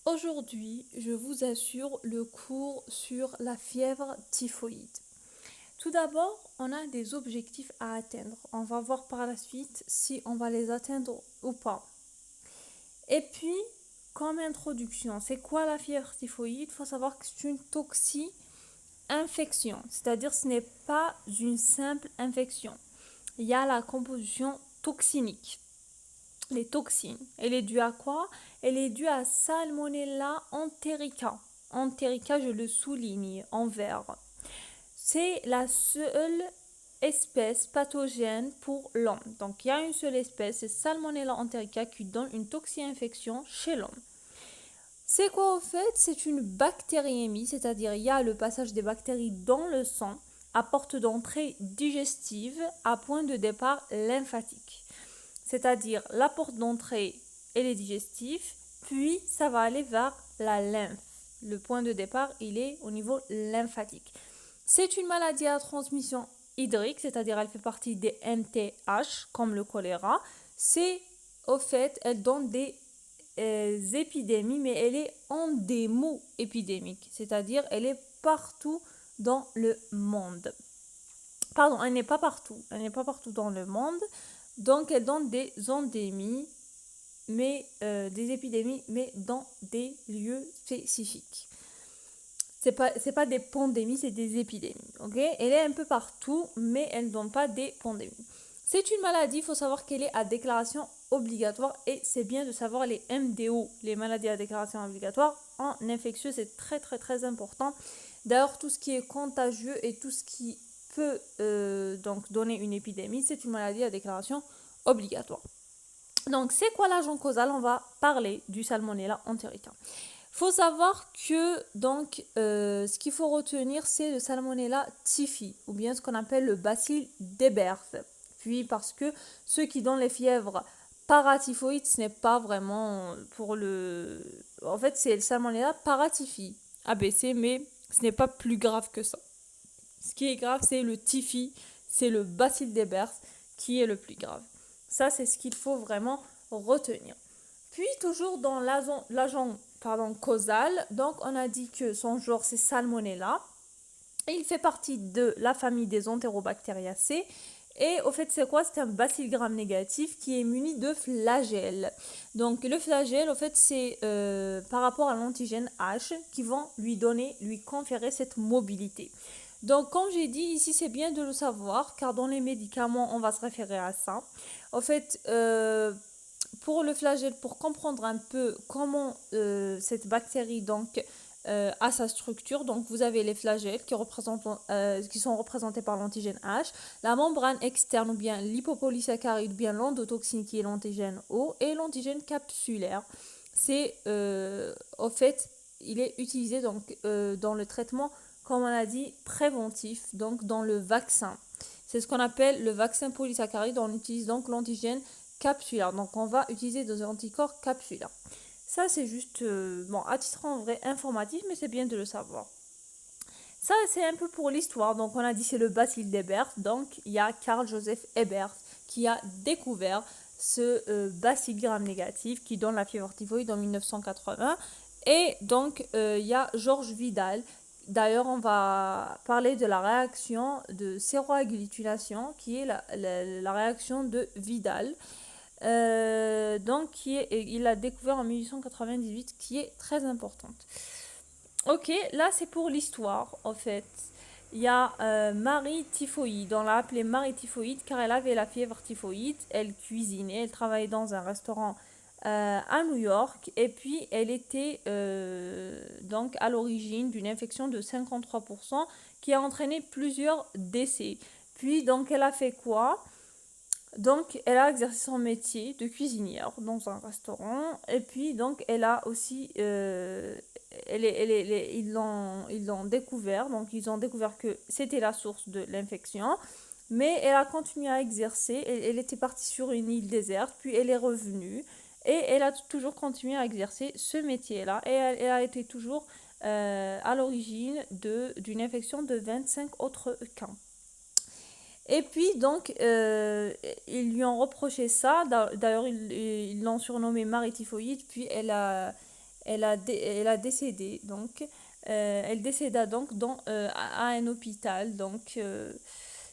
Aujourd'hui, je vous assure le cours sur la fièvre typhoïde. Tout d'abord, on a des objectifs à atteindre. On va voir par la suite si on va les atteindre ou pas. Et puis, comme introduction, c'est quoi la fièvre typhoïde? Il faut savoir que c'est une toxi-infection, c'est-à-dire ce n'est pas une simple infection. Il y a la composition toxinique. Les toxines. Elle est due à quoi? Elle est due à Salmonella enterica. Enterica, je le souligne en vert. C'est la seule espèce pathogène pour l'homme. Donc il y a une seule espèce, c'est Salmonella enterica, qui donne une toxi-infection chez l'homme. C'est quoi au fait? C'est une bactériémie, c'est-à-dire il y a le passage des bactéries dans le sang à porte d'entrée digestive, à point de départ lymphatique. C'est-à-dire la porte d'entrée, elle est digestive, puis ça va aller vers la lymphe. Le point de départ, il est au niveau lymphatique. C'est une maladie à transmission hydrique, c'est-à-dire elle fait partie des MTH, comme le choléra. C'est, au fait, elle donne des épidémies, mais elle est endémo-épidémique, c'est-à-dire elle est partout dans le monde. Pardon, elle n'est pas partout dans le monde. Donc, elle donne des endémies, des épidémies, mais dans des lieux spécifiques. C'est pas des pandémies, c'est des épidémies. Okay? Elle est un peu partout, mais elle ne donne pas des pandémies. C'est une maladie, il faut savoir qu'elle est à déclaration obligatoire et c'est bien de savoir les MDO, les maladies à déclaration obligatoire. En infectieux, c'est très très très important. D'ailleurs, tout ce qui est contagieux et tout ce qui peut donc donner une épidémie, c'est une maladie à déclaration obligatoire. Donc, c'est quoi l'agent causal? On va parler du Salmonella enterica. Il faut savoir que donc ce qu'il faut retenir, c'est le Salmonella typhi, ou bien ce qu'on appelle le bacille d'Hébert. Puis parce que ceux qui donnent les fièvres paratyphoïdes, ce n'est pas vraiment pour le... En fait, c'est le Salmonella paratyphi, ABC, mais ce n'est pas plus grave que ça. Ce qui est grave, c'est le typhi, c'est le bacille d'Hébert qui est le plus grave. Ça, c'est ce qu'il faut vraiment retenir. Puis, toujours dans l'agent causal, donc on a dit que son genre, c'est Salmonella. Et il fait partie de la famille des Enterobacteriaceae. Et au fait, c'est quoi? C'est un bacille gram négatif qui est muni de flagelles. Donc, le flagelle, au fait, c'est par rapport à l'antigène H qui vont lui conférer cette mobilité. Donc, comme j'ai dit, ici, c'est bien de le savoir, car dans les médicaments, on va se référer à ça. En fait, pour le flagelle, pour comprendre un peu comment cette bactérie donc a sa structure, donc vous avez les flagelles qui sont représentés par l'antigène H, la membrane externe ou bien l'hypopolysaccharide ou bien l'endotoxine qui est l'antigène O et l'antigène capsulaire. C'est au fait, il est utilisé donc dans le traitement, comme on a dit, préventif, donc dans le vaccin. C'est ce qu'on appelle le vaccin polysaccharide. On utilise donc l'antigène capsulaire. Donc, on va utiliser des anticorps capsulaires. Ça, c'est juste, à titre en vrai informatif, mais c'est bien de le savoir. Ça, c'est un peu pour l'histoire. Donc, on a dit c'est le bacille d'Hébert. Donc, il y a Carl Joseph Hébert qui a découvert ce bacille gram négatif qui donne la fièvre typhoïde en 1980. Et donc, il y a Georges Vidal. D'ailleurs, on va parler de la réaction de séroagglutинation qui est la réaction de Vidal. Donc, il a découvert en 1898, qui est très importante. Ok, là c'est pour l'histoire en fait. Il y a Marie typhoïde, on l'a appelée Marie typhoïde car elle avait la fièvre typhoïde, elle cuisinait, elle travaillait dans un restaurant à New York et puis elle était donc à l'origine d'une infection de 53% qui a entraîné plusieurs décès. Puis donc elle a fait quoi? Donc, elle a exercé son métier de cuisinière dans un restaurant. Et puis, donc, elle a aussi... ils l'ont découvert. Donc, ils ont découvert que c'était la source de l'infection. Mais elle a continué à exercer. Elle était partie sur une île déserte. Puis, elle est revenue. Et elle a toujours continué à exercer ce métier-là. Et elle a été toujours à l'origine d'une infection de 25 autres cas. Et puis, donc, ils lui ont reproché ça. D'ailleurs, ils l'ont surnommée Marie typhoïde. Puis, elle elle a décédé, donc elle décéda donc à un hôpital, donc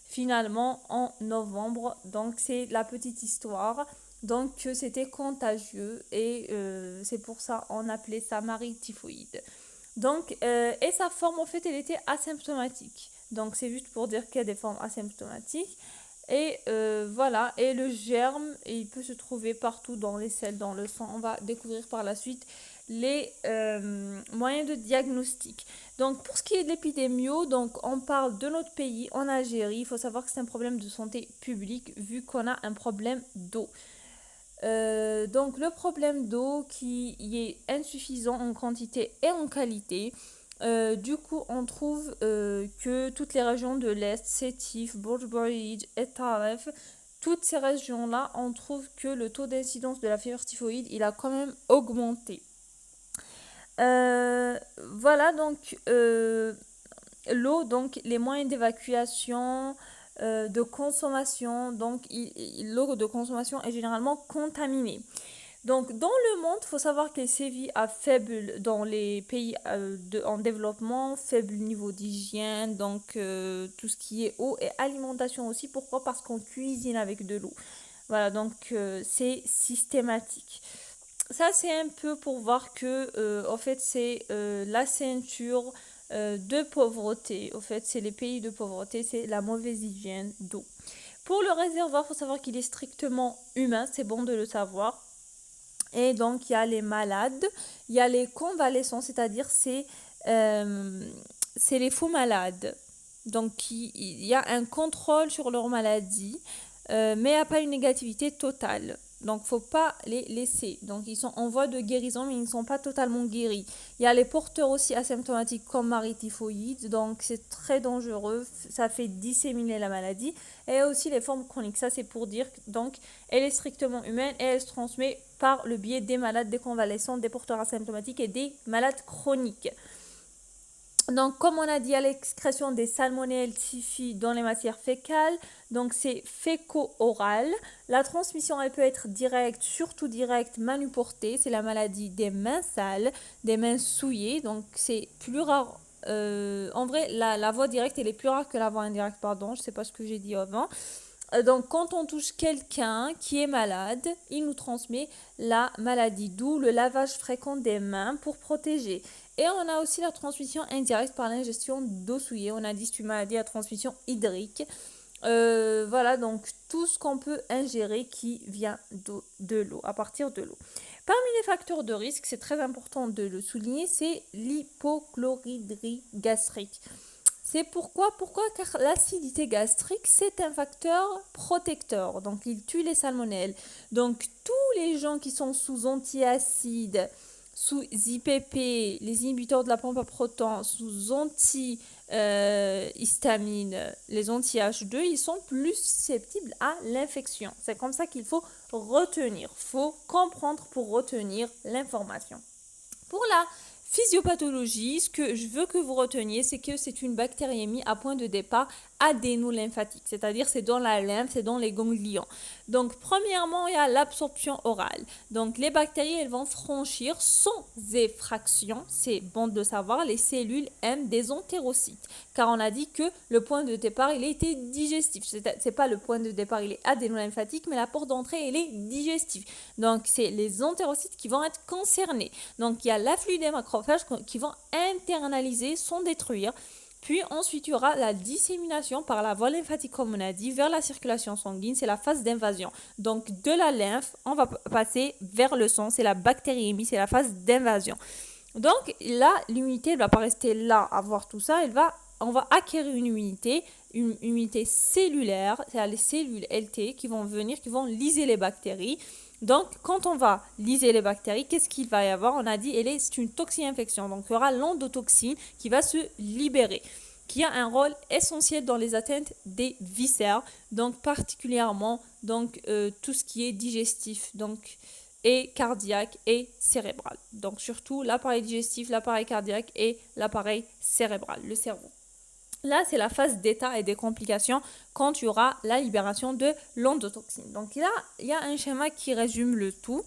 finalement en novembre. Donc c'est la petite histoire. Donc c'était contagieux et c'est pour ça on appelait ça Marie typhoïde. Donc et sa forme en fait elle était asymptomatique. Donc c'est juste pour dire qu'il y a des formes asymptomatiques. Et voilà, et le germe, il peut se trouver partout dans les selles, dans le sang. On va découvrir par la suite les moyens de diagnostic. Donc pour ce qui est de l'épidémio, donc on parle de notre pays en Algérie. Il faut savoir que c'est un problème de santé publique vu qu'on a un problème d'eau. Donc le problème d'eau qui est insuffisant en quantité et en qualité. Du coup, on trouve que toutes les régions de l'Est, Sétif, Bourg-Bridge et Taref, toutes ces régions-là, on trouve que le taux d'incidence de la fièvre typhoïde, il a quand même augmenté. Voilà, donc l'eau, donc les moyens d'évacuation, de consommation, donc l'eau de consommation est généralement contaminée. Donc, dans le monde, il faut savoir qu'elle sévit à faible dans les pays en développement, faible niveau d'hygiène, donc tout ce qui est eau et alimentation aussi. Pourquoi? Parce qu'on cuisine avec de l'eau. Voilà, donc c'est systématique. Ça, c'est un peu pour voir que, en fait, c'est la ceinture de pauvreté. En fait, c'est les pays de pauvreté, c'est la mauvaise hygiène d'eau. Pour le réservoir, il faut savoir qu'il est strictement humain, c'est bon de le savoir. Et donc, il y a les malades, il y a les convalescents, c'est-à-dire c'est les faux malades. Donc, il y a un contrôle sur leur maladie, mais il n'y a pas une négativité totale. Donc, il ne faut pas les laisser. Donc, ils sont en voie de guérison, mais ils ne sont pas totalement guéris. Il y a les porteurs aussi asymptomatiques comme Marie typhoïde. Donc, c'est très dangereux. Ça fait disséminer la maladie. Et aussi les formes chroniques. Ça, c'est pour dire, donc, elle est strictement humaine et elle se transmet par le biais des malades, des convalescents, des porteurs asymptomatiques et des malades chroniques. Donc, comme on a dit, il y a l'excrétion des salmonelles typhi dans les matières fécales. Donc, c'est féco-oral. La transmission, elle peut être directe, surtout directe, manuportée. C'est la maladie des mains sales, des mains souillées. Donc, c'est plus rare. En vrai, la voie directe, elle est plus rare que la voie indirecte, pardon. Je ne sais pas ce que j'ai dit avant. Donc, quand on touche quelqu'un qui est malade, il nous transmet la maladie, d'où le lavage fréquent des mains pour protéger. Et on a aussi la transmission indirecte par l'ingestion d'eau souillée. On a dit c'est une maladie à transmission hydrique. Voilà, donc tout ce qu'on peut ingérer qui vient de l'eau, à partir de l'eau. Parmi les facteurs de risque, c'est très important de le souligner, c'est l'hypochloridrie gastrique. C'est pourquoi? Car l'acidité gastrique, c'est un facteur protecteur. Donc, il tue les salmonelles. Donc, tous les gens qui sont sous antiacides, sous IPP, les inhibiteurs de la pompe à protons, sous antihistamine, les anti-H2, ils sont plus susceptibles à l'infection. C'est comme ça qu'il faut retenir. Il faut comprendre pour retenir l'information. Pour la physiopathologie, ce que je veux que vous reteniez, c'est que c'est une bactériémie à point de départ adénolymphatique, c'est-à-dire c'est dans la lymphe, c'est dans les ganglions. Donc premièrement, il y a l'absorption orale. Donc les bactéries, elles vont franchir sans effraction, c'est bon de savoir, les cellules M des entérocytes, car on a dit que le point de départ, il était digestif. C'est pas le point de départ, il est adénolymphatique, mais la porte d'entrée, elle est digestive. Donc c'est les entérocytes qui vont être concernés. Donc il y a l'afflux des macrophages qui vont internaliser, sans détruire. Puis ensuite, il y aura la dissémination par la voie lymphatique, comme on a dit, vers la circulation sanguine. C'est la phase d'invasion. Donc, de la lymphe, on va passer vers le sang. C'est la bactériémie, c'est la phase d'invasion. Donc, là, l'immunité ne va pas rester là à voir tout ça. On va acquérir une immunité cellulaire. C'est les cellules LT qui vont venir, qui vont lyser les bactéries. Donc, quand on va lyser les bactéries, qu'est-ce qu'il va y avoir? On a dit, c'est une toxi-infection. Donc, il y aura l'endotoxine qui va se libérer, qui a un rôle essentiel dans les atteintes des viscères, donc particulièrement tout ce qui est digestif, donc et cardiaque et cérébral. Donc, surtout l'appareil digestif, l'appareil cardiaque et l'appareil cérébral, le cerveau. Là, c'est la phase d'état et des complications quand il y aura la libération de l'endotoxine. Donc là, il y a un schéma qui résume le tout.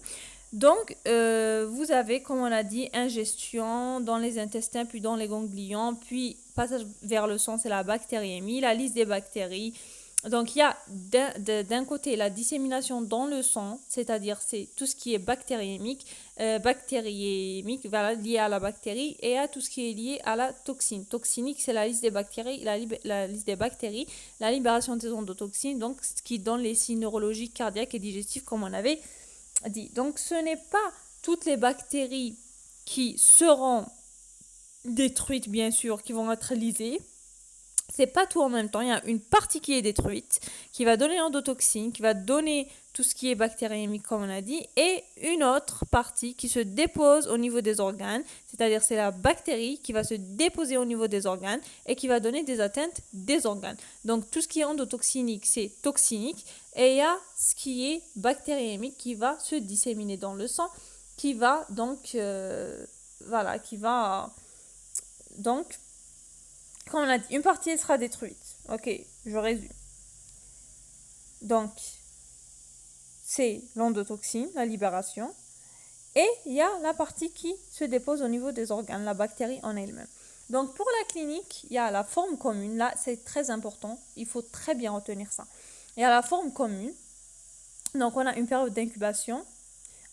Donc, vous avez, comme on a dit, ingestion dans les intestins, puis dans les ganglions, puis passage vers le sang, c'est la bactériémie, la liste des bactéries. Donc, il y a d'un côté la dissémination dans le sang, c'est-à-dire c'est tout ce qui est bactériémique, voilà, lié à la bactérie, et à tout ce qui est lié à la toxine. Toxinique, c'est la liste des bactéries, la liste des bactéries, la libération des endotoxines, donc ce qui donne les signes neurologiques, cardiaques et digestifs, comme on avait dit. Donc, ce n'est pas toutes les bactéries qui seront détruites, bien sûr, qui vont être lysées. C'est pas tout en même temps. Il y a une partie qui est détruite, qui va donner l'endotoxine, qui va donner tout ce qui est bactériémique, comme on a dit, et une autre partie qui se dépose au niveau des organes, c'est-à-dire c'est la bactérie qui va se déposer au niveau des organes et qui va donner des atteintes des organes. Donc tout ce qui est endotoxinique, c'est toxinique, et il y a ce qui est bactériémique qui va se disséminer dans le sang, qui va donc, comme on a dit, une partie sera détruite. Ok, je résume. Donc, c'est l'endotoxine, la libération. Et il y a la partie qui se dépose au niveau des organes, la bactérie en elle-même. Donc, pour la clinique, il y a la forme commune. Là, c'est très important. Il faut très bien retenir ça. Il y a la forme commune. Donc, on a une période d'incubation.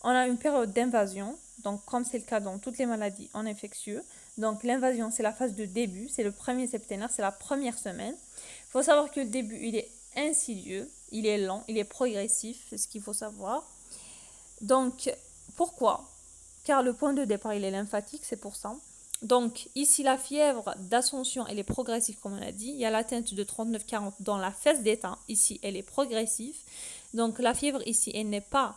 On a une période d'invasion. Donc, comme c'est le cas dans toutes les maladies en infectieux. Donc, l'invasion, c'est la phase de début. C'est le premier septénaire. C'est la première semaine. Il faut savoir que le début, il est insidieux. Il est lent. Il est progressif. C'est ce qu'il faut savoir. Donc, pourquoi? Car le point de départ, il est lymphatique. C'est pour ça. Donc, ici, la fièvre d'ascension, elle est progressive, comme on a dit. Il y a l'atteinte de 39-40 dans la phase d'état. Ici, elle est progressive. Donc, la fièvre, ici, elle n'est pas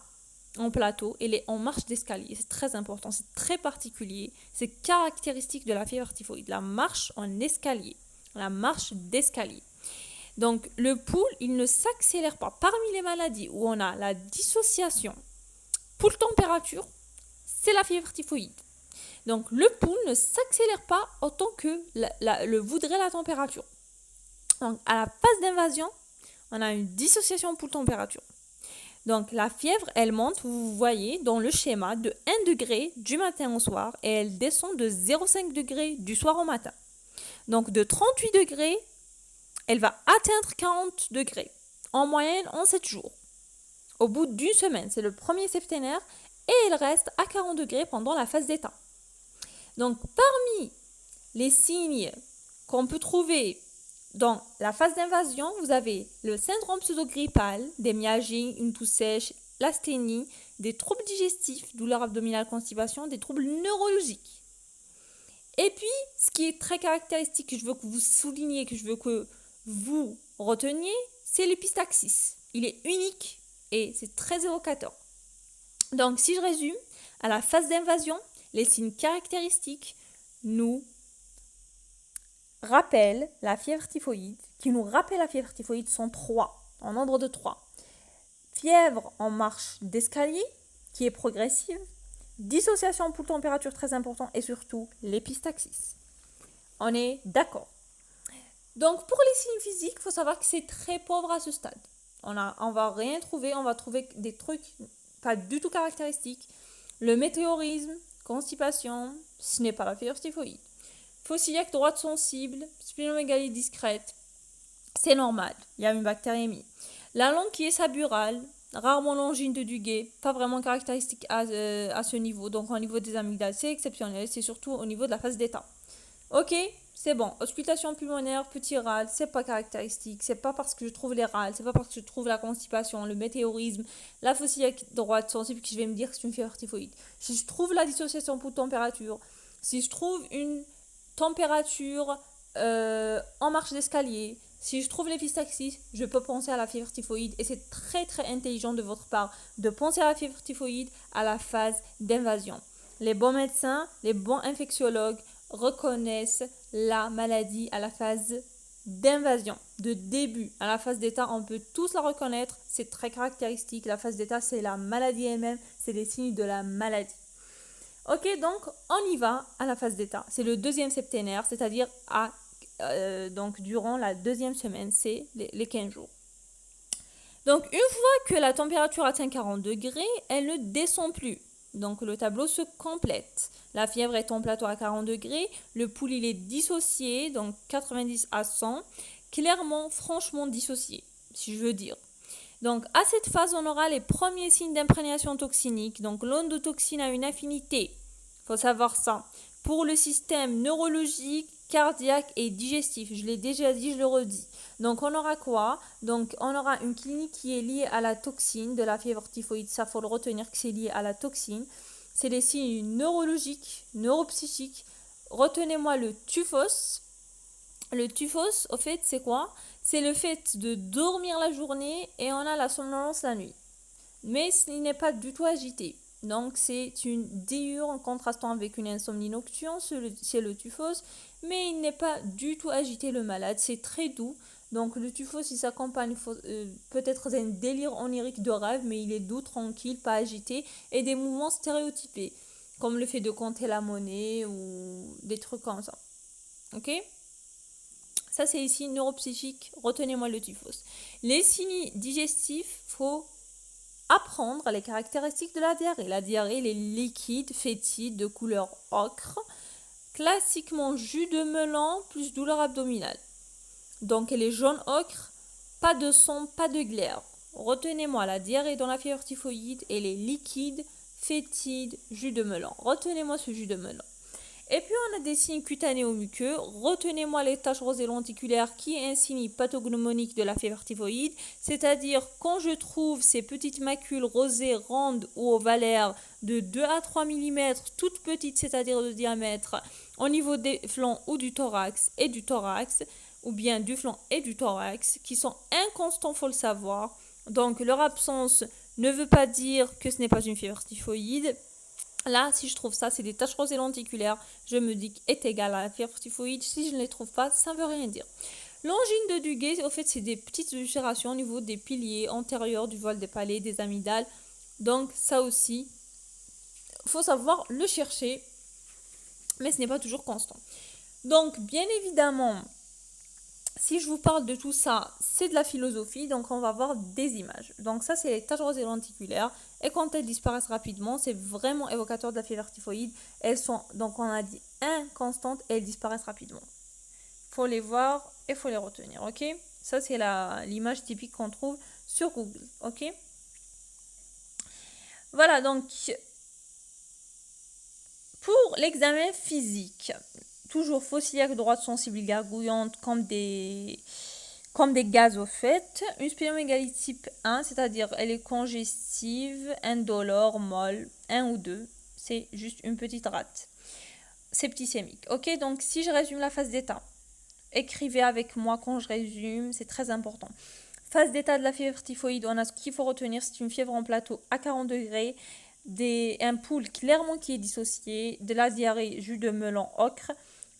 en plateau, elle est en marche d'escalier. C'est très important, c'est très particulier. C'est caractéristique de la fièvre typhoïde, la marche en escalier, la marche d'escalier. Donc, le pouls, il ne s'accélère pas. Parmi les maladies où on a la dissociation pouls-température, c'est la fièvre typhoïde. Donc, le pouls ne s'accélère pas autant que le voudrait la température. Donc, à la phase d'invasion, on a une dissociation pouls-température. Donc, la fièvre, elle monte, vous voyez, dans le schéma de 1 degré du matin au soir et elle descend de 0,5 degré du soir au matin. Donc, de 38 degrés, elle va atteindre 40 degrés en moyenne en 7 jours. Au bout d'une semaine, c'est le premier septénaire et elle reste à 40 degrés pendant la phase d'état. Donc, parmi les signes qu'on peut trouver dans la phase d'invasion, vous avez le syndrome pseudogrippal, des myalgies, une toux sèche, l'asthénie, des troubles digestifs, douleurs abdominales, constipation, des troubles neurologiques. Et puis, ce qui est très caractéristique, que je veux que vous souligniez, que je veux que vous reteniez, c'est l'épistaxis. Il est unique et c'est très évocateur. Donc, si je résume, à la phase d'invasion, les signes caractéristiques nous rappellent la fièvre typhoïde, qui nous rappellent la fièvre typhoïde sont 3, en nombre de 3. Fièvre en marche d'escalier, qui est progressive, dissociation pour température très important et surtout l'épistaxis. On est d'accord. Donc pour les signes physiques, il faut savoir que c'est très pauvre à ce stade. On va rien trouver, on va trouver des trucs pas du tout caractéristiques. Le météorisme, constipation, ce n'est pas la fièvre typhoïde. Fossiliaque droite sensible, splénomégalie discrète, c'est normal, il y a une bactériémie. La langue qui est saburale, rarement l'angine de Duguay, pas vraiment caractéristique à ce niveau. Donc au niveau des amygdales, c'est exceptionnel, c'est surtout au niveau de la phase d'état. Ok, c'est bon. Auscultation pulmonaire, petit râle, c'est pas caractéristique. C'est pas parce que je trouve les râles, c'est pas parce que je trouve la constipation, le météorisme, la fossiliaque droite sensible que je vais me dire que c'est une fièvre typhoïde. Si je trouve la dissociation pour température, si je trouve une température en marche d'escalier, si je trouve l'épistaxis, je peux penser à la fièvre typhoïde et c'est très très intelligent de votre part de penser à la fièvre typhoïde à la phase d'invasion. Les bons médecins, les bons infectiologues reconnaissent la maladie à la phase d'invasion, de début. À la phase d'état, on peut tous la reconnaître, c'est très caractéristique. La phase d'état, c'est la maladie elle-même, c'est les signes de la maladie. Ok, donc on y va à la phase d'état. C'est le deuxième septénaire, c'est-à-dire donc durant la deuxième semaine, c'est les 15 jours. Donc une fois que la température atteint 40 degrés, elle ne descend plus. Donc le tableau se complète. La fièvre est en plateau à 40 degrés. Le pouls il est dissocié, donc 90 à 100. Clairement, franchement dissocié, si je veux dire. Donc à cette phase, on aura les premiers signes d'imprégnation toxinique. Donc l'endotoxine a une affinité, il faut savoir ça, pour le système neurologique, cardiaque et digestif. Je l'ai déjà dit, je le redis. Donc on aura quoi? Donc on aura une clinique qui est liée à la toxine de la fièvre typhoïde. Ça, faut le retenir que c'est lié à la toxine. C'est les signes neurologiques, neuropsychiques. Retenez-moi le tuphos. Le tuphos, au fait, c'est quoi? C'est le fait de dormir la journée et on a la somnolence la nuit. Mais il n'est pas du tout agité. Donc c'est une diurne en contrastant avec une insomnie nocturne, c'est le tuphos, mais il n'est pas du tout agité le malade, c'est très doux. Donc le tuphos il s'accompagne peut-être d'un délire onirique de rêve, mais il est doux, tranquille, pas agité, et des mouvements stéréotypés, comme le fait de compter la monnaie ou des trucs comme ça. Ok? Ça c'est ici neuropsychique, retenez-moi le tuphos. Les signes digestifs, faut apprendre les caractéristiques de la diarrhée. La diarrhée, elle est liquide, fétide, de couleur ocre. Classiquement, jus de melon plus douleur abdominale. Donc, elle est jaune ocre, pas de sang, pas de glaire. Retenez-moi, la diarrhée dans la fièvre typhoïde, elle est liquide, fétide, jus de melon. Retenez-moi ce jus de melon. Et puis on a des signes cutanés ou muqueux. Retenez-moi les taches rosées lenticulaires qui est un signe pathognomonique de la fièvre typhoïde, c'est-à-dire quand je trouve ces petites macules rosées rondes ou ovalaires de 2 à 3 mm, toutes petites, c'est-à-dire de diamètre, au niveau des flancs ou du thorax, ou bien du flanc et du thorax, qui sont inconstants, faut le savoir. Donc leur absence ne veut pas dire que ce n'est pas une fièvre typhoïde. Là, si je trouve ça, c'est des taches rosées lenticulaires, je me dis est égal à la fièvre typhoïde. Si je ne les trouve pas, ça ne veut rien dire. L'angine de Duguay, au fait, c'est des petites ulcérations au niveau des piliers antérieurs du vol des palais, des amygdales. Donc, ça aussi, il faut savoir le chercher, mais ce n'est pas toujours constant. Donc, bien évidemment, si je vous parle de tout ça, c'est de la philosophie, donc on va voir des images. Donc ça, c'est les taches rosées lenticulaires. Et quand elles disparaissent rapidement, c'est vraiment évocateur de la fièvre typhoïde. Elles sont, donc on a dit, inconstantes et elles disparaissent rapidement. Faut les voir et faut les retenir, ok? Ça, c'est l'image typique qu'on trouve sur Google, ok? Voilà, donc, pour l'examen physique, toujours fossiliaque, droite, sensible, gargouillante, comme des gaz au fait. Une splénomégalie type 1, c'est-à-dire elle est congestive, indolore, molle, 1 ou 2. C'est juste une petite rate. Septicémique. Ok, donc si je résume la phase d'état, écrivez avec moi quand je résume, c'est très important. Phase d'état de la fièvre typhoïde, on a ce qu'il faut retenir, c'est une fièvre en plateau à 40 degrés, un pouls clairement qui est dissocié, de la diarrhée, jus de melon ocre,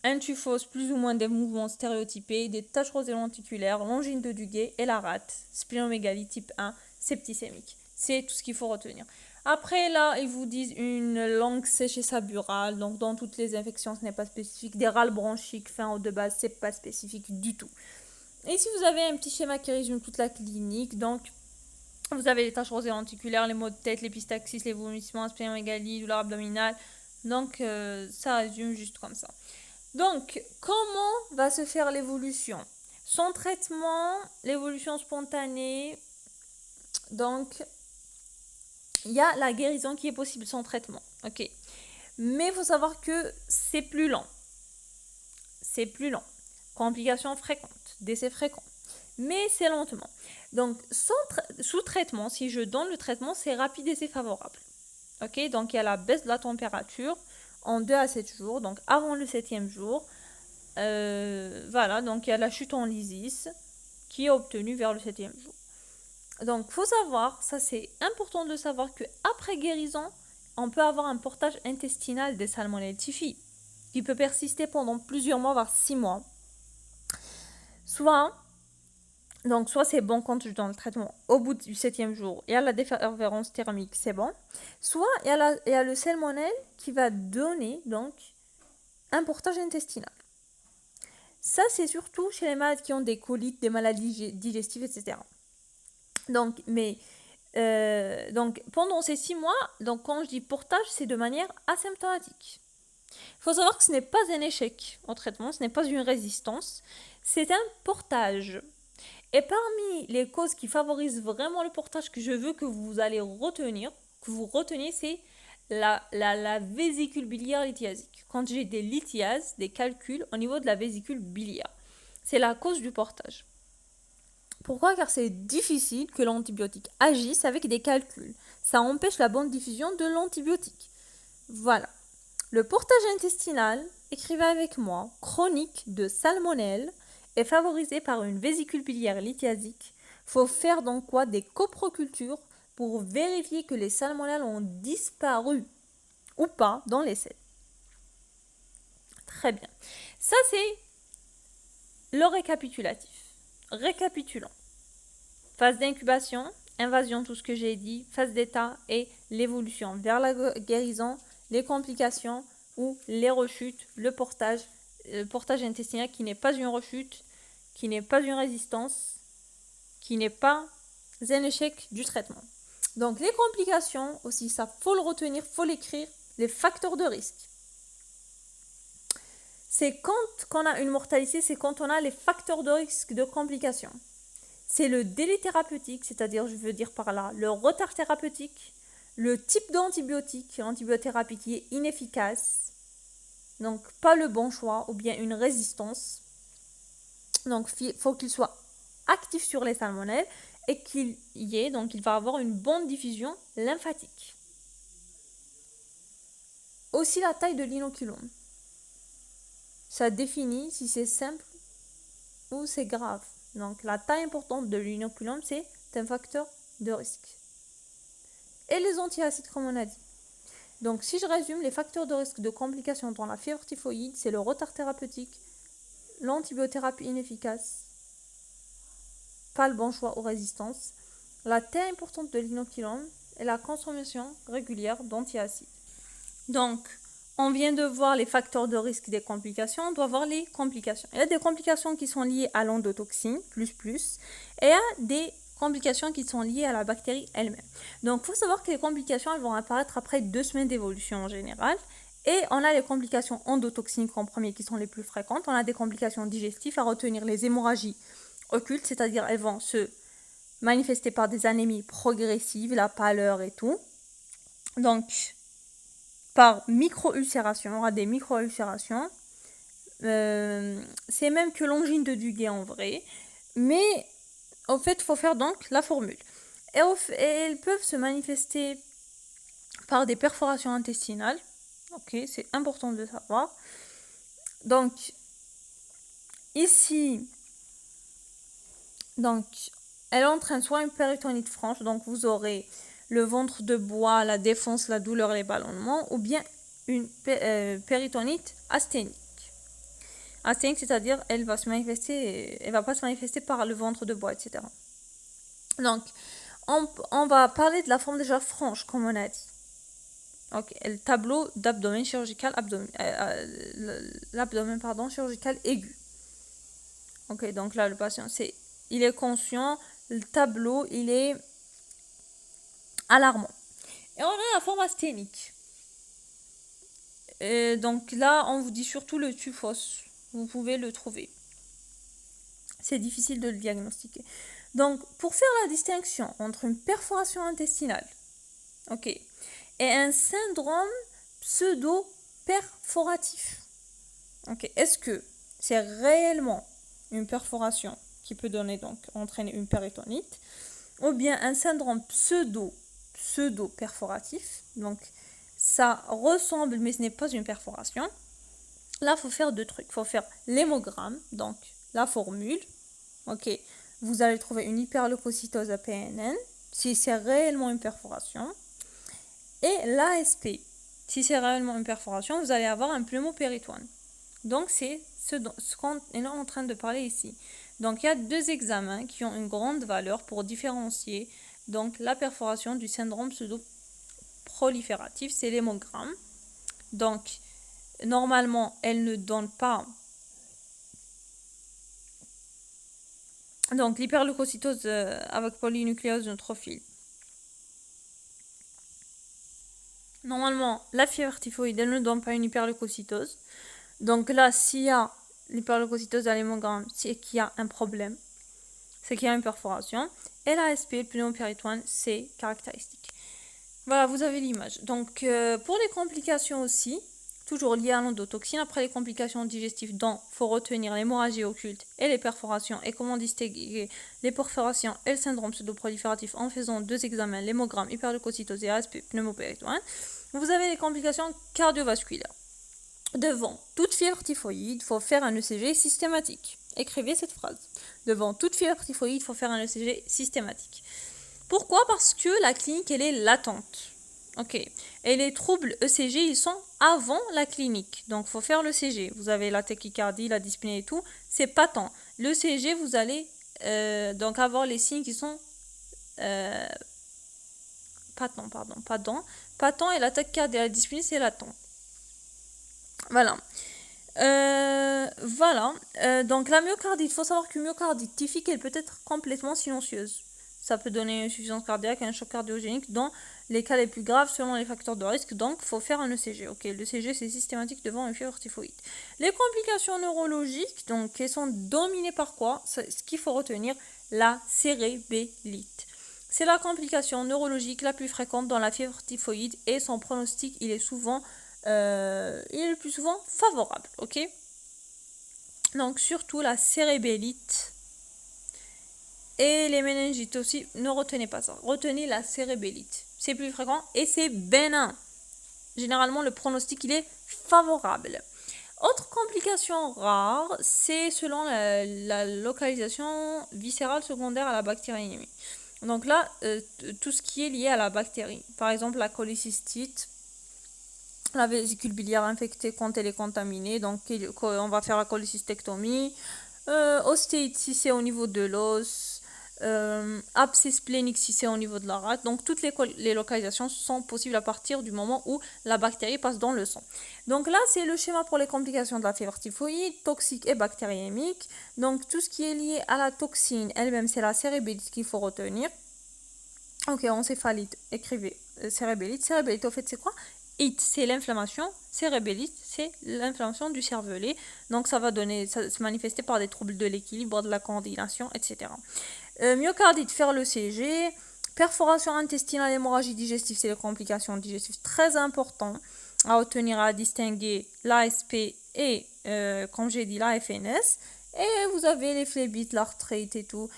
un tuphos plus ou moins des mouvements stéréotypés, des taches rosées lenticulaires, l'angine de Duguay et la rate, splénomégalie type 1, septicémique. C'est tout ce qu'il faut retenir. Après là, ils vous disent une langue sèche et saburale, donc dans toutes les infections ce n'est pas spécifique, des râles bronchiques, fin ou de base, c'est pas spécifique du tout. Et si vous avez un petit schéma qui résume toute la clinique, donc vous avez les taches rosées lenticulaires, les maux de tête, l'épistaxis, les vomissements, splénomégalie, douleur abdominale, donc ça résume juste comme ça. Donc, comment va se faire l'évolution? Sans traitement, l'évolution spontanée, donc il y a la guérison qui est possible sans traitement, ok. Mais il faut savoir que c'est plus lent. C'est plus lent. Complications fréquentes, décès fréquents. Mais c'est lentement. Donc, sous traitement, si je donne le traitement, c'est rapide et c'est favorable. Ok, donc il y a la baisse de la température en 2 à 7 jours, donc avant le 7e jour. Voilà, donc il y a la chute en lysis qui est obtenue vers le 7e jour. Donc, il faut savoir, ça c'est important de savoir qu'après guérison, on peut avoir un portage intestinal des salmonelles typhi qui peut persister pendant plusieurs mois, voire 6 mois. Soit c'est bon quand je donne le traitement au bout du 7e jour, il y a la défervescence thermique, c'est bon. Soit il y a le salmonelle qui va donner donc un portage intestinal. Ça, c'est surtout chez les malades qui ont des colites, des maladies digestives, etc. Donc, mais Donc, pendant ces 6 mois, donc quand je dis portage, c'est de manière asymptomatique. Il faut savoir que ce n'est pas un échec au traitement, ce n'est pas une résistance, c'est un portage. Et parmi les causes qui favorisent vraiment le portage que je veux que vous allez retenir, que vous reteniez, c'est la vésicule biliaire lithiasique. Quand j'ai des lithiases, des calculs au niveau de la vésicule biliaire, c'est la cause du portage. Pourquoi? Car c'est difficile que l'antibiotique agisse avec des calculs. Ça empêche la bonne diffusion de l'antibiotique. Voilà. Le portage intestinal, écrivez avec moi, chronique de salmonelle, est favorisé par une vésicule biliaire lithiasique. Il faut faire donc quoi? Des coprocultures pour vérifier que les salmonelles ont disparu ou pas dans les selles. Très bien. Ça, c'est le récapitulatif. Récapitulons. Phase d'incubation, invasion, tout ce que j'ai dit, phase d'état et l'évolution vers la guérison, les complications ou les rechutes, le portage intestinal qui n'est pas une rechute, qui n'est pas une résistance, qui n'est pas un échec du traitement. Donc les complications aussi, ça faut le retenir, faut l'écrire, les facteurs de risque. C'est quand on a une mortalité, c'est quand on a les facteurs de risque de complications. C'est le délai thérapeutique, c'est-à-dire, je veux dire par là, le retard thérapeutique, le type d'antibiotique, l'antibiothérapie qui est inefficace, donc pas le bon choix, ou bien une résistance. Donc, il faut qu'il soit actif sur les salmonelles et qu'il y ait, donc il va avoir une bonne diffusion lymphatique. Aussi la taille de l'inoculum. Ça définit si c'est simple ou c'est grave. Donc la taille importante de l'inoculum, c'est un facteur de risque. Et les antiacides, comme on a dit. Donc si je résume, les facteurs de risque de complications dans la fièvre typhoïde, c'est le retard thérapeutique, l'antibiothérapie inefficace, pas le bon choix aux résistances, la taille importante de l'inoculum et la consommation régulière d'antiacides. Donc, on vient de voir les facteurs de risque des complications, on doit voir les complications. Il y a des complications qui sont liées à l'endotoxine, et il y a des complications qui sont liées à la bactérie elle-même. Donc, il faut savoir que les complications, elles vont apparaître après 2 semaines d'évolution en général. Et on a les complications endotoxiniques en premier qui sont les plus fréquentes. On a des complications digestives à retenir les hémorragies occultes, c'est-à-dire elles vont se manifester par des anémies progressives, la pâleur et tout. Donc, par micro-ulcération, on aura des micro-ulcérations. C'est même que l'angine de Duguay en vrai. Mais au fait, il faut faire donc la formule. Et elles peuvent se manifester par des perforations intestinales. Ok, c'est important de savoir. Donc, ici, elle entraîne soit une péritonite franche, donc vous aurez le ventre de bois, la défonce, la douleur, les ballonnements, ou bien une péritonite asthénique. Asthénique, c'est-à-dire elle va pas se manifester par le ventre de bois, etc. Donc, on va parler de la forme déjà franche, comme on a dit. Ok, le tableau d'abdomen chirurgical, l'abdomen chirurgical aigu. Ok, donc là le patient il est conscient, le tableau il est alarmant. Et on a la forme asthénique. Et donc là on vous dit surtout le tufos, vous pouvez le trouver. C'est difficile de le diagnostiquer. Donc pour faire la distinction entre une perforation intestinale, ok, et un syndrome pseudo-perforatif. Ok, est-ce que c'est réellement une perforation qui peut entraîner une péritonite, ou bien un syndrome pseudo-perforatif, donc ça ressemble mais ce n'est pas une perforation. Là, il faut faire 2 trucs. Il faut faire l'hémogramme, donc la formule. Ok, vous allez trouver une hyperleucocytose à PNN, si c'est réellement une perforation. Et l'ASP, si c'est réellement une perforation, vous allez avoir un pneumopéritoine. Donc, c'est ce qu'on est en train de parler ici. Donc, il y a 2 examens qui ont une grande valeur pour différencier donc, la perforation du syndrome pseudo-prolifératif, c'est l'hémogramme. Donc, normalement, elle ne donne pas. Donc, l'hyperleucocytose avec polynucléose neutrophile, Normalement, la fièvre typhoïde, elle ne donne pas une hyperleucocytose. Donc là, s'il y a l'hyperleucocytose à l'hémogramme, c'est qu'il y a un problème. C'est qu'il y a une perforation. Et l'ASP, le pneumopéritoine, c'est caractéristique. Voilà, vous avez l'image. Donc, pour les complications aussi, toujours liées à l'endotoxine, après les complications digestives, dont il faut retenir l'hémorragie occulte et les perforations, et comment distinguer les perforations et le syndrome pseudoprolifératif en faisant 2 examens, l'hémogramme, hyperleucocytose et ASP, pneumopéritoine. Vous avez les complications cardiovasculaires. Devant toute fièvre typhoïde, il faut faire un ECG systématique. Écrivez cette phrase. Devant toute fièvre typhoïde, il faut faire un ECG systématique. Pourquoi? Parce que la clinique, elle est latente. Ok. Et les troubles ECG, ils sont avant la clinique. Donc, il faut faire l'ECG. Vous avez la tachycardie, la dyspnée et tout. C'est patent. L'ECG, vous allez donc avoir les signes qui sont patent et la tachycardie et la dyspnée, c'est latent. Voilà. Donc la myocardite, il faut savoir qu'une myocardite typique, elle peut être complètement silencieuse. Ça peut donner une insuffisance cardiaque, un choc cardiogénique dans les cas les plus graves selon les facteurs de risque. Donc, il faut faire un ECG. Ok, l'ECG, c'est systématique devant une fièvre typhoïde. Les complications neurologiques, donc, elles sont dominées par quoi? Ce qu'il faut retenir, la cérébellite. C'est la complication neurologique la plus fréquente dans la fièvre typhoïde et son pronostic, il est le plus souvent favorable. Ok. Donc, surtout la cérébellite. Et les méningites aussi, ne retenez pas ça. Retenez la cérébellite. C'est plus fréquent et c'est bénin. Généralement, le pronostic, il est favorable. Autre complication rare, c'est selon la localisation viscérale secondaire à la bactériémie. Donc là, tout ce qui est lié à la bactérie. Par exemple, la cholécystite, la vésicule biliaire infectée quand elle est contaminée. Donc, on va faire la cholécystectomie. Ostéite si c'est au niveau de l'os. Abcès splénique si c'est au niveau de la rate. Donc toutes les localisations sont possibles à partir du moment où la bactérie passe dans le sang. Donc là c'est le schéma pour les complications de la fièvre typhoïde, toxique et bactériémique. Donc tout ce qui est lié à la toxine elle-même, c'est la cérébellite qu'il faut retenir. Ok, encéphalite, écrivez cérébellite. Cérébellite au fait c'est quoi? It, c'est l'inflammation. Cérébellite, c'est l'inflammation du cervelet. Donc ça va se manifester par des troubles de l'équilibre, de la coordination, etc. Myocardite, faire le CG. Perforation intestinale, hémorragie digestive, c'est les complications digestives très importantes à retenir, à distinguer l'ASP et, comme j'ai dit, la FNS. Et vous avez les phlébites, l'arthrite et tout,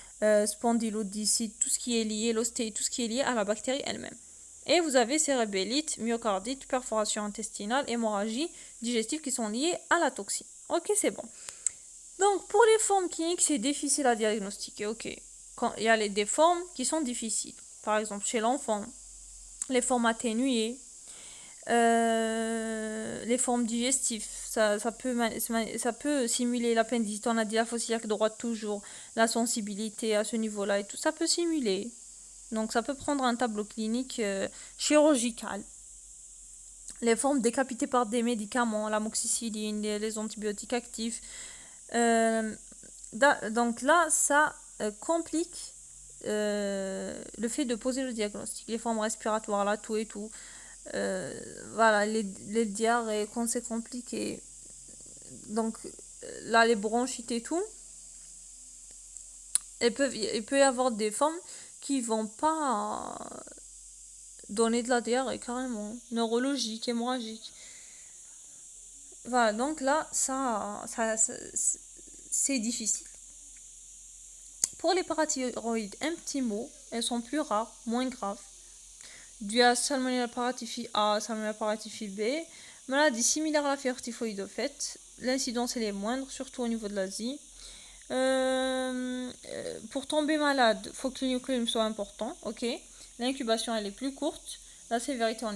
spondylodicite, tout ce qui est lié, l'ostéite, tout ce qui est lié à la bactérie elle-même. Et vous avez cérébellite, myocardite, perforation intestinale, hémorragie digestive qui sont liées à la toxine. Ok, c'est bon. Donc, pour les formes cliniques, c'est difficile à diagnostiquer. Ok. Quand il y a des formes qui sont difficiles. Par exemple, chez l'enfant, les formes atténuées, les formes digestives, ça peut simuler l'appendicite. On a dit la fosse iliaque droite toujours, la sensibilité à ce niveau-là et tout. Ça peut simuler. Donc, ça peut prendre un tableau clinique chirurgical. Les formes décapitées par des médicaments, l'amoxicilline, les antibiotiques actifs. Donc là, ça complique le fait de poser le diagnostic. Les formes respiratoires, là, tout et tout. Voilà, les diarrhées, quand c'est compliqué. Donc là, les bronchites et tout. Il peut y avoir des formes qui vont pas donner de la diarrhée carrément. Neurologique, hémorragique. Voilà, donc là, ça c'est difficile. Pour les parathyroïdes, un petit mot, elles sont plus rares, moins graves. Dû à Salmonella paratyphi A, Salmonella paratyphi B, maladie similaire à la fièvre typhoïde au fait. L'incidence elle est moindre, surtout au niveau de l'Asie. Pour tomber malade, il faut que l'inoculum soit important, ok. L'incubation elle est plus courte. La sévérité on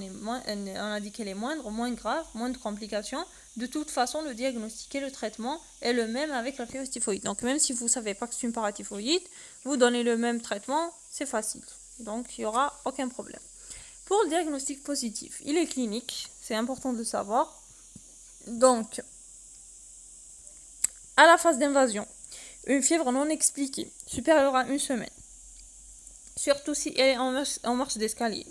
a dit qu'elle est moindre, moins grave, moins de complications. De toute façon, le diagnostic et le traitement est le même avec la fièvre typhoïde. Donc même si vous ne savez pas que c'est une paratyphoïde, vous donnez le même traitement, c'est facile. Donc il n'y aura aucun problème. Pour le diagnostic positif, il est clinique, c'est important de le savoir. Donc, à la phase d'invasion, une fièvre non expliquée, supérieure à une semaine, surtout si elle est en marche d'escalier,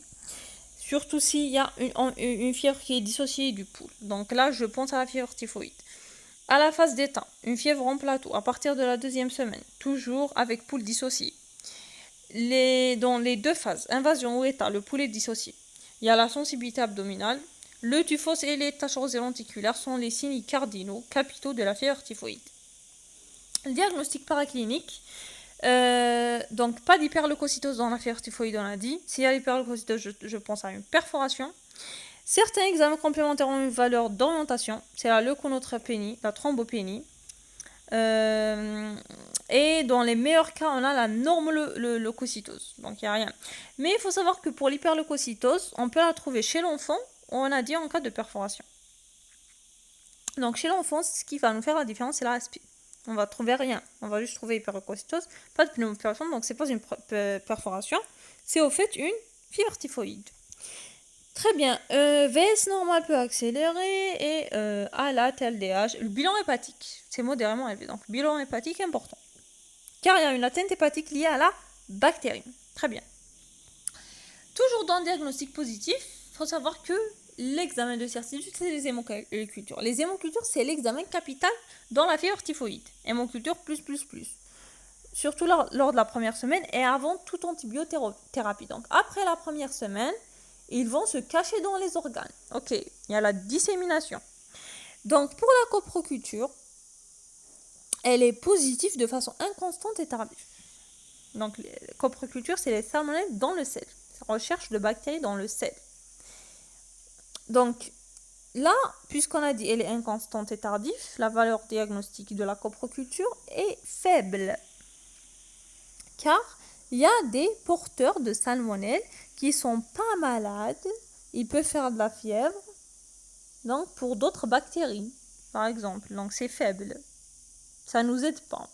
surtout s'il y a une fièvre qui est dissociée du pouls. Donc là, je pense à la fièvre typhoïde. À la phase d'état, une fièvre en plateau à partir de la 2e semaine, toujours avec pouls dissocié. Dans les 2 phases, invasion ou état, le pouls est dissocié. Il y a la sensibilité abdominale. Le typhos et les taches rosées lenticulaires sont les signes cardinaux, capitaux de la fièvre typhoïde. Le diagnostic paraclinique, donc pas d'hyperleucocytose dans la fièvre typhoïde, on a dit. S'il y a l'hyperleucocytose, je pense à une perforation. Certains examens complémentaires ont une valeur d'orientation, c'est la leuconotrapénie, la thrombopénie. Et dans les meilleurs cas, on a la normoleucocytose, donc il n'y a rien. Mais il faut savoir que pour l'hyperleucocytose, on peut la trouver chez l'enfant, on a dit en cas de perforation. Donc chez l'enfant, ce qui va nous faire la différence, c'est la ASP. On va trouver rien, on va juste trouver hyperleucocytose, pas de pneumoperfusion, donc c'est pas une perforation, c'est au fait une fièvre typhoïde. Très bien, VS normal peut accélérer et ALA, TLDH. Le bilan hépatique, c'est modérément élevé. Donc, bilan hépatique important. Car il y a une atteinte hépatique liée à la bactérie. Très bien. Toujours dans le diagnostic positif, il faut savoir que l'examen de certitude, c'est les hémocultures. Les hémocultures, c'est l'examen capital dans la fièvre typhoïde. Hémoculture plus. Surtout lors de la première semaine et avant toute antibiothérapie. Donc, après la première semaine, ils vont se cacher dans les organes. Ok, il y a la dissémination. Donc, pour la coproculture, elle est positive de façon inconstante et tardive. Donc, la coproculture, c'est les salmonelles dans le sel. Recherche de bactéries dans le sel. Donc, là, puisqu'on a dit elle est inconstante et tardive, la valeur diagnostique de la coproculture est faible. Car il y a des porteurs de salmonelle qui sont pas malades, ils peuvent faire de la fièvre, donc pour d'autres bactéries, par exemple. Donc c'est faible, ça nous aide pas.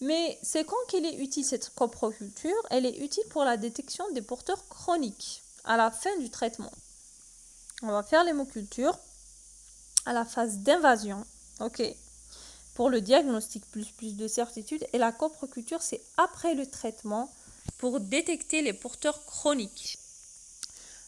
Mais c'est quand qu'elle est utile cette coproculture? Elle est utile pour la détection des porteurs chroniques à la fin du traitement. On va faire l'hémoculture à la phase d'invasion, ok. Pour le diagnostic plus de certitude, et la coproculture c'est après le traitement pour détecter les porteurs chroniques.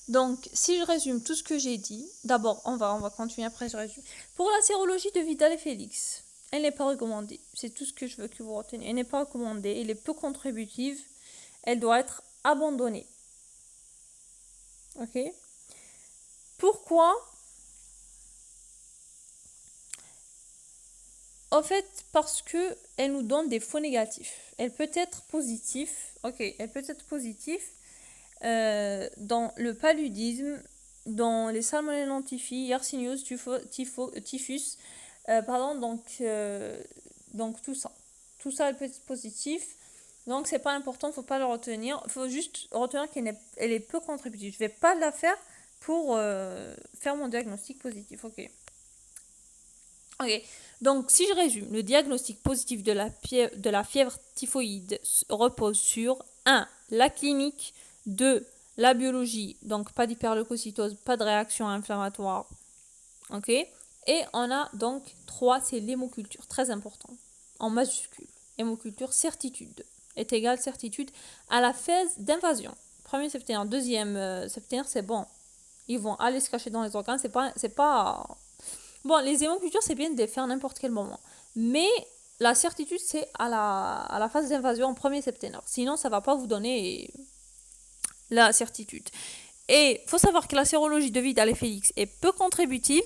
Donc, si je résume tout ce que j'ai dit, d'abord, on va continuer après, je résume. Pour la sérologie de Vidal et Félix, elle n'est pas recommandée. C'est tout ce que je veux que vous reteniez. Elle n'est pas recommandée, elle est peu contributive, elle doit être abandonnée. Ok? Pourquoi? En fait, parce que elle nous donne des faux négatifs. Elle peut être positive, ok, elle peut être positive dans le paludisme, dans les salmonelles lentifie, yersiniose, typhus, donc tout ça. Tout ça, elle peut être positif. Donc, c'est pas important, faut pas le retenir. Il faut juste retenir qu'elle est peu contributive. Je vais pas la faire pour faire mon diagnostic positif, ok. Ok, donc si je résume, le diagnostic positif de la fièvre typhoïde repose sur 1. La clinique, 2. La biologie, donc pas d'hyperleucocytose, pas de réaction inflammatoire, ok. Et on a donc 3, c'est l'hémoculture, très important, en majuscule. Hémoculture, certitude, est égale certitude à la phase d'invasion. Premier septénaire, deuxième septénaire, c'est bon. Ils vont aller se cacher dans les organes, c'est pas... Bon, les hémocultures, c'est bien de les faire à n'importe quel moment. Mais la certitude, c'est à la phase d'invasion en premier septénaire. Sinon, ça ne va pas vous donner la certitude. Et il faut savoir que la sérologie de Vidal et Félix est peu contributive,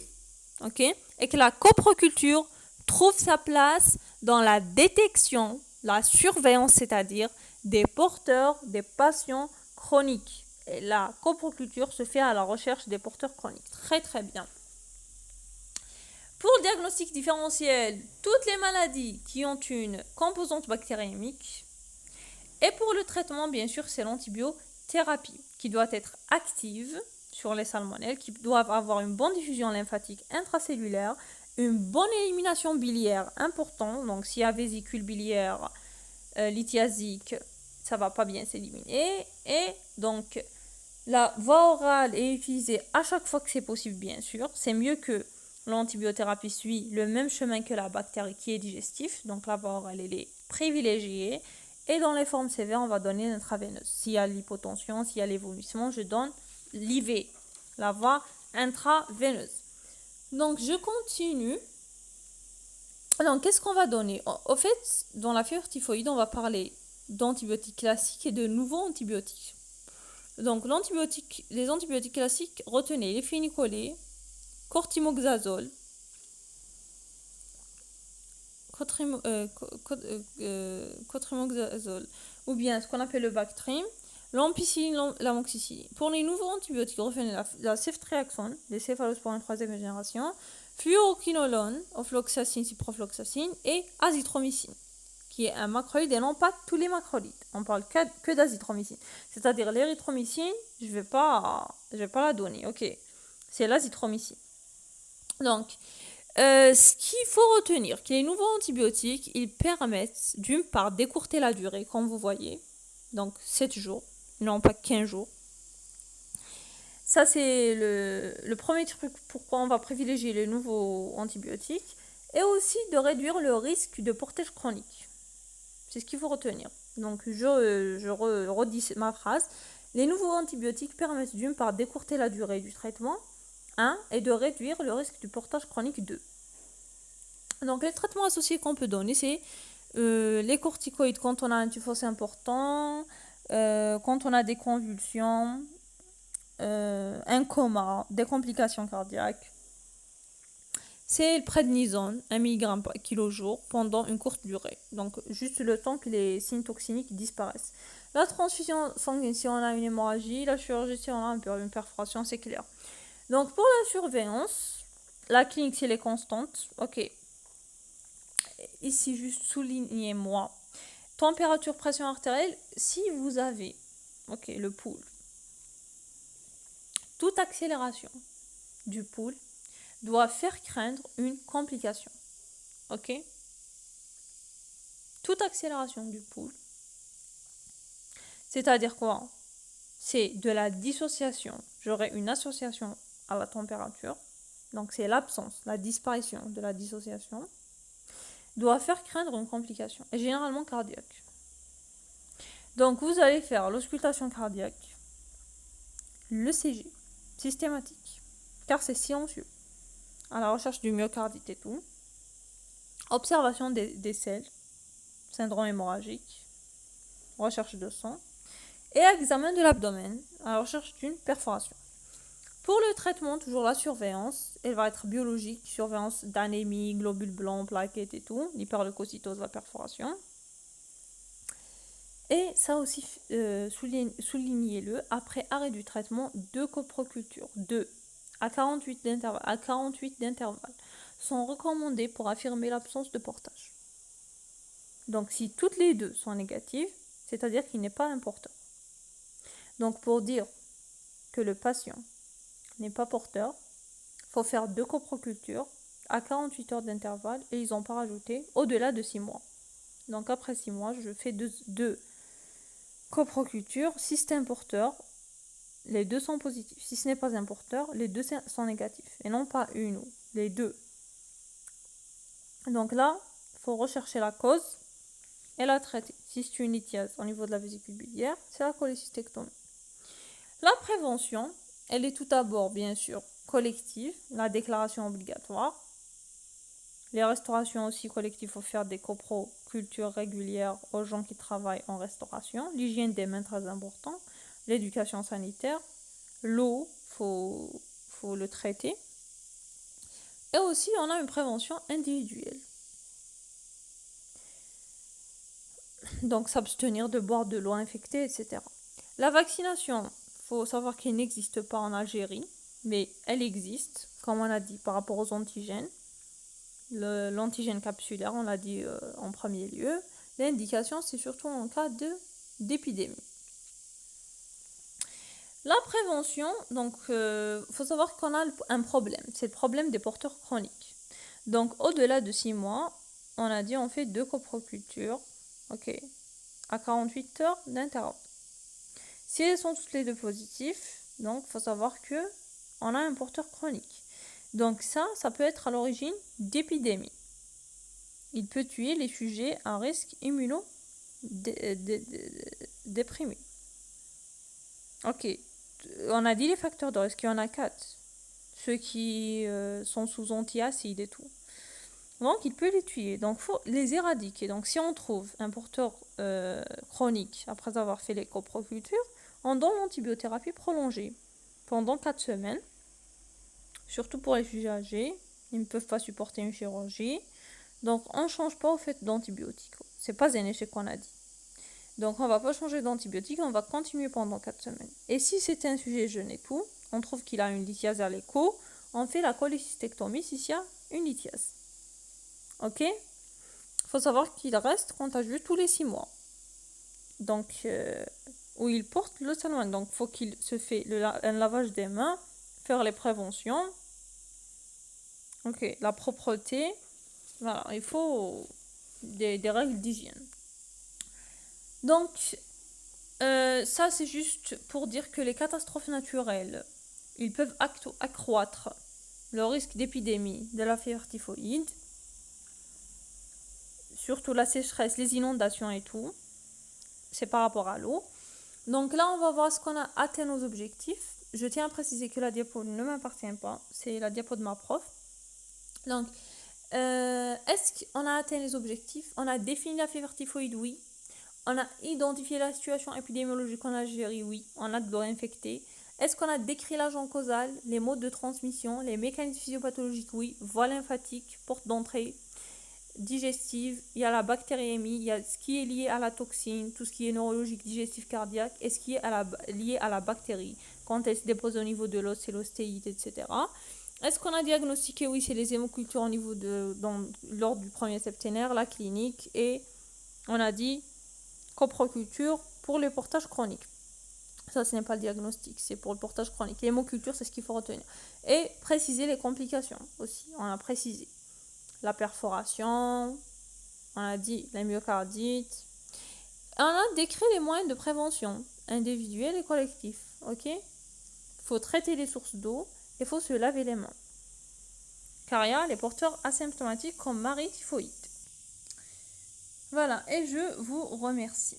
ok, et que la coproculture trouve sa place dans la détection, la surveillance, c'est-à-dire des porteurs, des patients chroniques. Et la coproculture se fait à la recherche des porteurs chroniques. Très très bien. Pour le diagnostic différentiel, toutes les maladies qui ont une composante bactériémique. Et pour le traitement, bien sûr, c'est l'antibiothérapie qui doit être active sur les salmonelles, qui doivent avoir une bonne diffusion lymphatique intracellulaire, une bonne élimination biliaire importante. Donc, s'il y a vésicule biliaire lithiasique, ça ne va pas bien s'éliminer. Et donc, la voie orale est utilisée à chaque fois que c'est possible, bien sûr. C'est mieux que l'antibiothérapie suit le même chemin que la bactérie qui est digestif. Donc, la voie orale, elle est privilégiée. Et dans les formes sévères, on va donner l'intraveineuse. S'il y a l'hypotension, s'il y a l'évolution, je donne l'IV, la voie intraveineuse. Donc, je continue. Donc, qu'est-ce qu'on va donner? Au fait, dans la fièvre typhoïde, on va parler d'antibiotiques classiques et de nouveaux antibiotiques. Donc, les antibiotiques classiques, retenez les phénicolés, cortimoxazole, cotrimoxazole, ou bien ce qu'on appelle le Bactrim, l'ampicilline, l'amoxicilline. Pour les nouveaux antibiotiques, retenez la ceftriaxone, les céphalosporines 3e génération, fluoroquinolone, ofloxacine, ciprofloxacine et azithromycine, qui est un macrolide et non pas tous les macrolides. On parle que d'azithromycine. C'est-à-dire l'érythromycine, je vais pas la donner, ok. C'est l'azithromycine. Donc, ce qu'il faut retenir, que les nouveaux antibiotiques, ils permettent d'une part d'écourter la durée, comme vous voyez, donc 7 jours, non pas 15 jours. Ça, c'est le premier truc pourquoi on va privilégier les nouveaux antibiotiques, et aussi de réduire le risque de portage chronique. C'est ce qu'il faut retenir. Donc, je redis ma phrase. Les nouveaux antibiotiques permettent d'une part d'écourter la durée du traitement, 1, et de réduire le risque du portage chronique, 2. Donc, les traitements associés qu'on peut donner, c'est les corticoïdes quand on a un typhus important, quand on a des convulsions, un coma, des complications cardiaques. C'est le prednisone, 1 mg par kilo jour, pendant une courte durée. Donc, juste le temps que les signes toxiniques disparaissent. La transfusion sanguine, si on a une hémorragie. La chirurgie, si on a une perforation, c'est clair. Donc, pour la surveillance, la clinique, si elle est constante, ok. Ici, juste soulignez-moi. Température, pression artérielle, si vous avez, ok, le pouls. Toute accélération du pouls doit faire craindre une complication. Ok? Toute accélération du pouls, c'est-à-dire quoi? C'est de la dissociation. J'aurai une association à la température. Donc, c'est l'absence, la disparition de la dissociation. Doit faire craindre une complication, et généralement cardiaque. Donc, vous allez faire l'auscultation cardiaque, le CG, systématique, car c'est silencieux, à la recherche du myocardite et tout. Observation des selles, syndrome hémorragique, recherche de sang, et examen de l'abdomen, à la recherche d'une perforation. Pour le traitement, toujours la surveillance, elle va être biologique, surveillance d'anémie, globules blancs, plaquettes et tout, l'hyperleucocytose, la perforation. Et ça aussi, soulignez-le, après arrêt du traitement, 2 coprocultures, 2 à 48 d'intervalle, sont recommandées pour affirmer l'absence de portage. Donc, si toutes les 2 sont négatives, c'est-à-dire qu'il n'est pas un porteur. Donc, pour dire que le patient n'est pas porteur, il faut faire 2 coprocultures à 48 heures d'intervalle et ils n'ont pas rajouté au-delà de 6 mois. Donc, après 6 mois, je fais 2 coprocultures. Si c'est un porteur, les 2 sont positifs. Si ce n'est pas un porteur, les 2 sont négatifs. Et non pas une ou les 2. Donc là, il faut rechercher la cause et la traiter. Si c'est une lithiase au niveau de la vésicule biliaire, c'est la cholécystectomie. La prévention, elle est tout d'abord, bien sûr, collective, la déclaration obligatoire. Les restaurations aussi collectives, il faut faire des coprocultures régulières aux gens qui travaillent en restauration. L'hygiène des mains, très important. L'éducation sanitaire. L'eau, faut le traiter. Et aussi, on a une prévention individuelle. Donc, s'abstenir de boire de l'eau infectée, etc. La vaccination, il faut savoir qu'elle n'existe pas en Algérie, mais elle existe, comme on a dit, par rapport aux antigènes. L'antigène capsulaire, on l'a dit en premier lieu. L'indication, c'est surtout en cas d'épidémie. La prévention, donc, faut savoir qu'on a un problème. C'est le problème des porteurs chroniques. Donc, au-delà de 6 mois, on a dit on fait 2 coprocultures, ok, à 48 heures d'intervalle. Si elles sont toutes les 2 positifs, donc, faut savoir que on a un porteur chronique. Donc ça peut être à l'origine d'épidémies. Il peut tuer les sujets à risque immunodéprimé. Ok, on a dit les facteurs de risque, il y en a 4. Ceux qui sont sous antiacides et tout. Donc, il peut les tuer. Donc, il faut les éradiquer. Donc, si on trouve un porteur chronique après avoir fait les coprocultures, on donne l'antibiothérapie prolongée pendant 4 semaines. Surtout pour les sujets âgés. Ils ne peuvent pas supporter une chirurgie. Donc, on ne change pas au fait d'antibiotiques. C'est pas un échec qu'on a dit. Donc, on ne va pas changer d'antibiotiques. On va continuer pendant 4 semaines. Et si c'est un sujet jeune et tout, on trouve qu'il a une lithiase à l'écho, on fait la cholécystectomie s'il y a une lithiase. Ok? Il faut savoir qu'il reste contagieux tous les 6 mois. Donc, où il porte le salmonelle. Donc, il faut qu'il se fait un lavage des mains, faire les préventions. Ok, la propreté. Voilà, il faut des règles d'hygiène. Donc, ça c'est juste pour dire que les catastrophes naturelles, ils peuvent accroître le risque d'épidémie de la fièvre typhoïde, surtout la sécheresse, les inondations et tout. C'est par rapport à l'eau. Donc là, on va voir ce qu'on a atteint nos objectifs. Je tiens à préciser que la diapo ne m'appartient pas, c'est la diapo de ma prof. Donc, est-ce qu'on a atteint les objectifs? On a défini la fièvre typhoïde, oui. On a identifié la situation épidémiologique en Algérie, oui. On a de l'eau infectée. Est-ce qu'on a décrit l'agent causal, les modes de transmission, les mécanismes physiopathologiques, oui. Voie lymphatique, porte d'entrée, digestive, il y a la bactériémie, il y a ce qui est lié à la toxine, tout ce qui est neurologique, digestif, cardiaque, et ce qui est lié à la bactérie, quand elle se dépose au niveau de l'os, c'est l'ostéite, etc. Est-ce qu'on a diagnostiqué? Oui, c'est les hémocultures au niveau lors du premier septénaire, la clinique, et on a dit coproculture pour le portage chronique. Ça, ce n'est pas le diagnostic, c'est pour le portage chronique. L'hémoculture, c'est ce qu'il faut retenir. Et préciser les complications aussi, on a précisé. La perforation, on a dit la myocardite. On a décrit les moyens de prévention individuels et collectifs. Ok? Il faut traiter les sources d'eau et il faut se laver les mains. Car il y a les porteurs asymptomatiques comme Marie typhoïde. Voilà, et je vous remercie.